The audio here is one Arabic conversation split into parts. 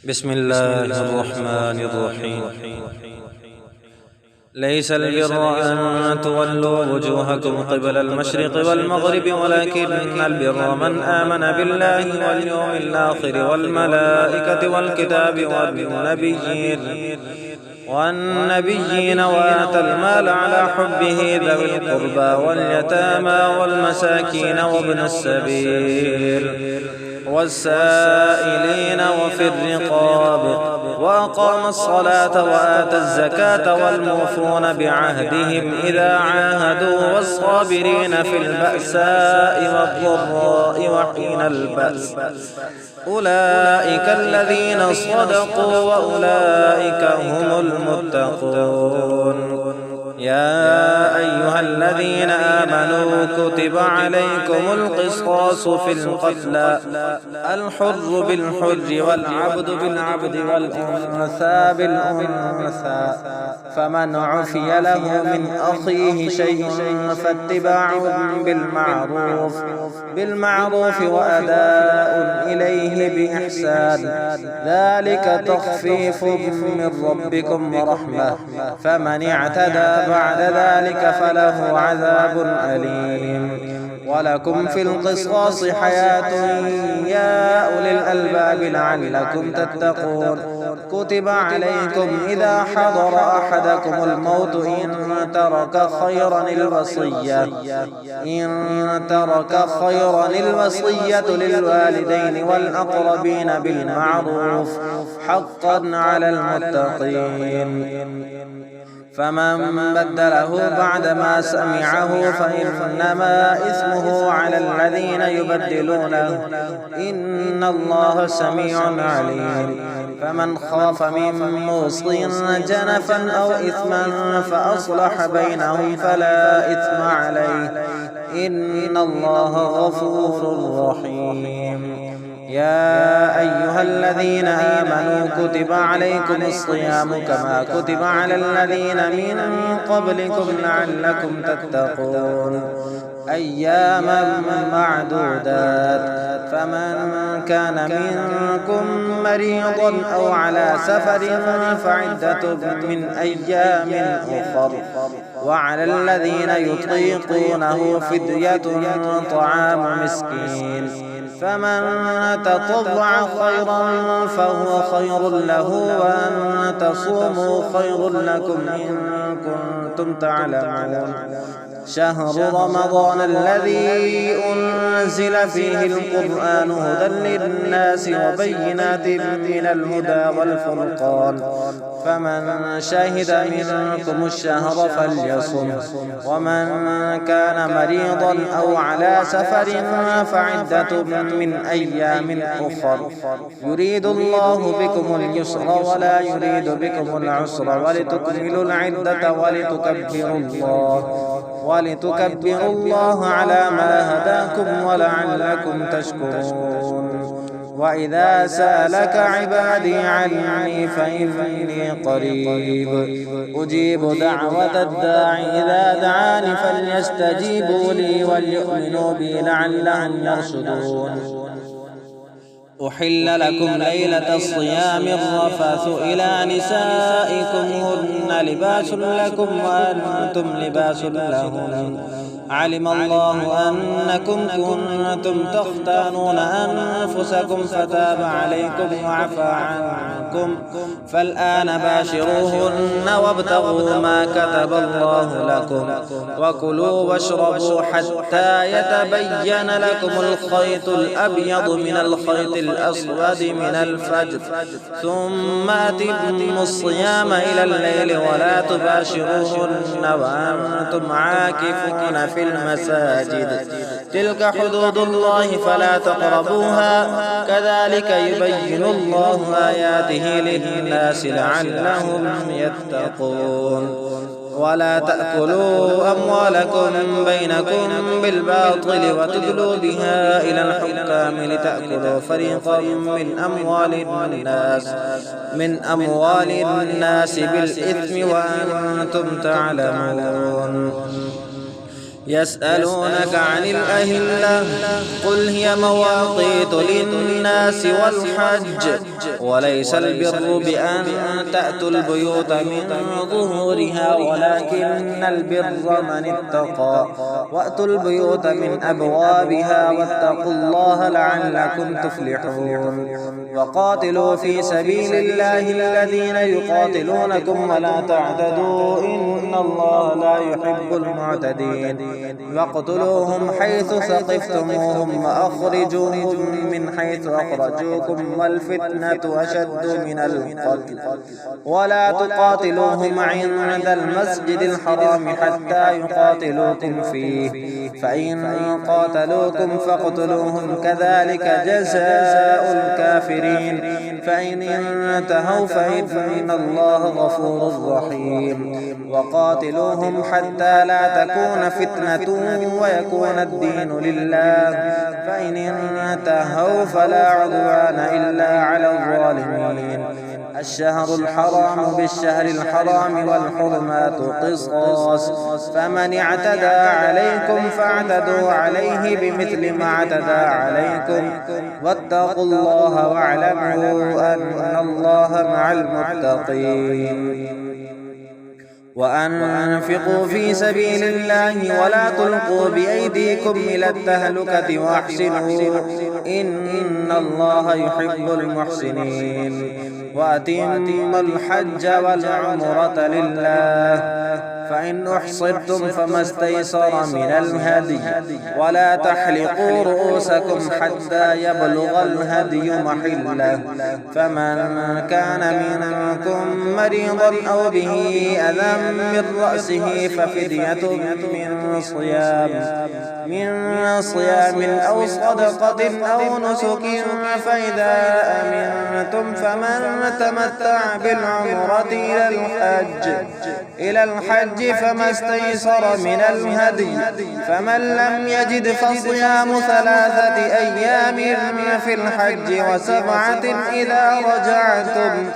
بسم الله الرحمن الرحيم. ليس البر أن تولوا وجوهكم قبل المشرق والمغرب ولكن البر من آمن بالله واليوم الآخر والملائكة والكتاب والنبيين وآتى المال على حبه ذوي القربى واليتامى والمساكين وابن السبيل والسائلين وفي الرقاب وأقام الصلاة وآتى الزكاة والموفون بعهدهم إذا عاهدوا والصابرين في البأساء والضراء وحين البأس أولئك الذين صدقوا وأولئك هم المتقون. يا أيها الذين آمنوا كتب عليكم القصاص في القتلى الحر بالحر والعبد بالعبد والأنثى بالأنثى فمن عفي له من أخيه شيء فاتباع بالمعروف وأداء إليه بإحسان ذلك تخفيف من ربكم ورحمة فمن اعتدى بعد ذلك فله عذاب أليم. ولكم في القصاص حياة يا أولي الألباب لعلكم تتقون. كتب عليكم إذا حضر أحدكم الموت إن ترك خيرا الوصية للوالدين والأقربين بالمعروف حقا على المتقين. فمن بدله بعدما سمعه فإنما إثمه على الذين يبدلونه إن الله سميع عليم. فمن خاف من موص جنفا أو إثما فأصلح بينهم فلا إثم عليه إن الله غفور رحيم. يا أيها الذين آمنوا كتب عليكم الصيام كما كتب على الذين من قبلكم لعلكم تتقون أياما معدودات. فمن كان منكم مريضا أو على سفر فعدة من أيام أخر وعلى الذين يطيقونه فدية طعام مسكين فمن تطوع خيرا فهو خير له وأن تصوموا خير لكم إن كنتم تعلمون. شهر رمضان الذي أنزل فيه القرآن هدى للناس وبينات من الهدى والفرقان فمن شهد منكم الشهر فليصم ومن كان مريضا أو على سفر فعدة من أيام أخر يريد الله بكم اليسر ولا يريد بكم العسر ولتكملوا العدة ولتكبروا الله على ما هداكم ولعلكم تشكرون. وإذا سألك عبادي عني فإني قريب أجيب دعوة الداع إذا دعاني فليستجيبوا لي وليؤمنوا بي لعلهم يرشدون. أحل لكم ليلة الصيام الرفث إلى نسائكم هن لباس لكم وأنتم لباس لهن علم الله أنكم كنتم تختانون أنفسكم فتاب عليكم وعفى عنكم فالآن باشروهن وابتغوا ما كتب الله لكم وكلوا واشربوا حتى يتبين لكم الخيط الأبيض من الخيط الأسود من الفجر ثم أتموا الصيام إلى الليل ولا تباشروهن وأنتم عاكفون في المساجد تلك حدود الله فلا تقربوها كذلك يبين الله آياته للناس لعلهم يتقون. ولا تأكلوا أموالكم بينكم بالباطل وتدلوا بها إلى الحكام لتأكلوا فريقا من أموال الناس بالإثم وأنتم تعلمون. يسألونك عن الأهلة قل هي مواقيت للناس والحج وليس البر بأن تأتوا البيوت من ظهورها ولكن البر من اتقى وأتوا البيوت من أبوابها واتقوا الله لعلكم تفلحون وقاتلوا في سبيل الله الذين يقاتلونكم ولا تعتدوا إن الله لا يحب المعتدين واقتلوهم حيث ثقفتموهم وأخرجوهم من حيث أخرجوكم والفتنة أشد من القتل ولا تقاتلوهم عند المسجد الحرام حتى يقاتلوكم فيه فإن قاتلوكم فاقتلوهم كذلك جزاء الكافرين فإن انتهوا فإن الله غفور رحيم وقاتلوهم حتى لا تكون فتنة ويكون الدين لله فإن انتهوا فلا عدوان إلا على الظالمين الشهر الحرام بالشهر الحرام والحرمات قصاص فمن اعتدى عليكم فاعتدوا عليه بمثل ما اعتدى عليكم واتقوا الله واعلموا أن الله مع المتقين وأنفقوا في سبيل الله ولا تلقوا بأيديكم إلى التهلكة وأحسنوا إن الله يحب المحسنين وأتموا الحج والعمرة لله فإن أحصرتم فما استيسر من الهدي ولا تحلقوا رؤوسكم حتى يبلغ الهدي محله فمن كان منكم مريضا أو به أذى من رأسه ففدية من صيام أو صدقة أو نسك فإذا أمنتم فمن تمتع بالعمرة إلى الحج فما استيسر من الهدي فمن لم يجد فصيام 3 أيام في الحج و7 إذا رجعتم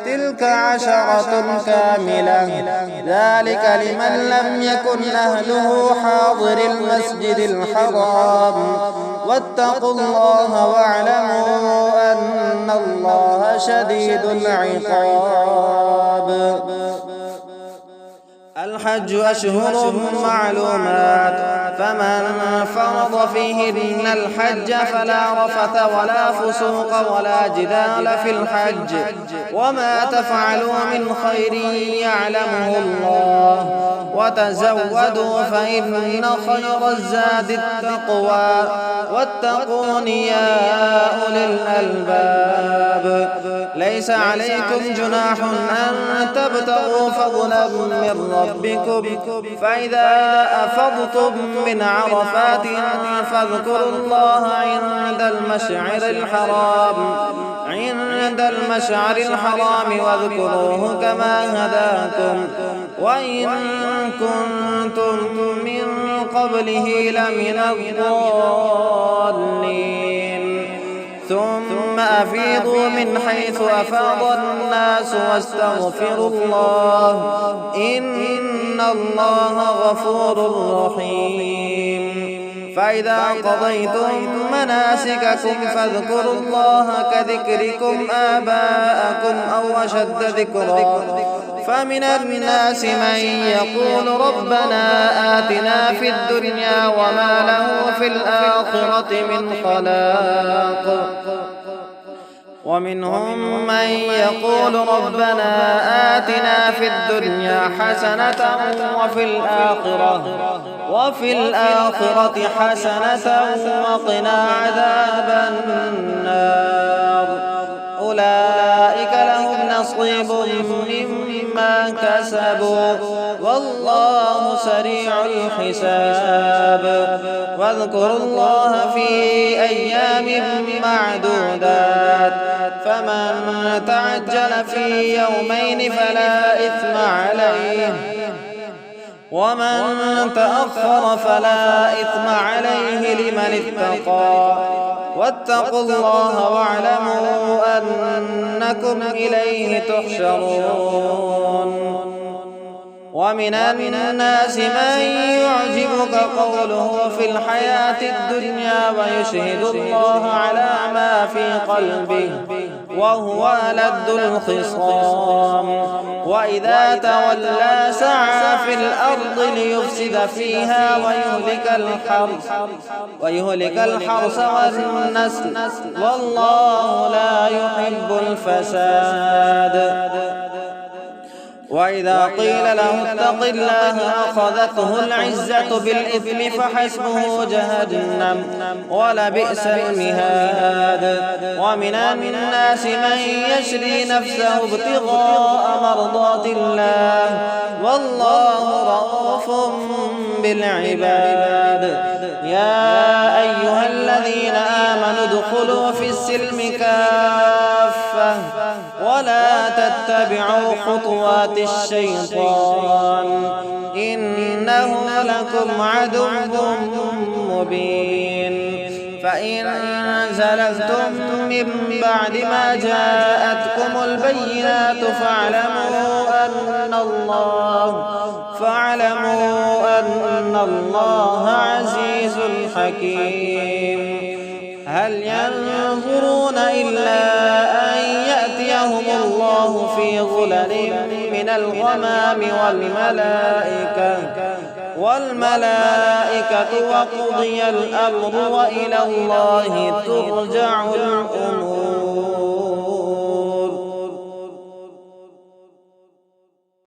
تلك 10 كاملة ذلك لمن لم يكن أهله حاضر المسجد الحرام واتقوا الله واعلموا أن الله شديد العقاب الحج أشهر معلومات فمن فرض فيهن الحج فلا رفث ولا فسوق ولا جدال في الحج وما تفعلوا من خير يعلمه الله وتزودوا فإن خير الزاد التقوى واتقون يا أولي الألباب ليس عليكم جناح أن تبتغوا فضلا من ربكم فإذا أفضتم من عرفات فاذكروا الله عند المشعر الحرام واذكروه كما هداكم وإن كنتم من قبله لمن الضالين ثم أفيضوا من حيث أفاض الناس واستغفروا الله إن الله غفور رحيم فإذا قضيتم مناسككم فاذكروا الله كذكركم آباءكم أو أشد ذكرا فمن الناس من يقول ربنا آتنا في الدنيا وما له في الآخرة من خلاق ومنهم من يقول ربنا آتنا في الدنيا حسنة وفي الآخرة حسنة وقنا عذاب النار أولئك لهم نصيب مما كسبوا والله سريع الحساب واذكروا الله في أيام معدودات فمن تعجل في يومين فلا إثم عليه ومن تأخر فلا إثم عليه لمن اتقى واتقوا الله واعلموا أنكم إليه تحشرون ومن الناس من يعجبك قوله في الحياة الدنيا ويشهد الله على ما في قلبه وهو ألد الخصام وإذا تولى سعى في الأرض ليفسد فيها ويهلك الحرث والنسل والله لا يحب الفساد. وإذا قيل له اتق الله أخذته العزة بالإثم فحسبه جهنم ولبئس المهاد. ومن الناس من يشري نفسه ابتغاء مرضات الله والله رؤوف بالعباد. يا أيها الذين آمنوا ادخلوا في السلم كافة ولا تتبعوا خطوات الشيطان إنه لكم عدو مبين. فإن زللتم من بعد ما جاءتكم البينات فاعلموا أن الله عزيز حكيم. هل ينظرون إلا أن يأتيهم الله في ظلل من الغمام والملائكة وقضي الأمر وإلى الله ترجع الأمور.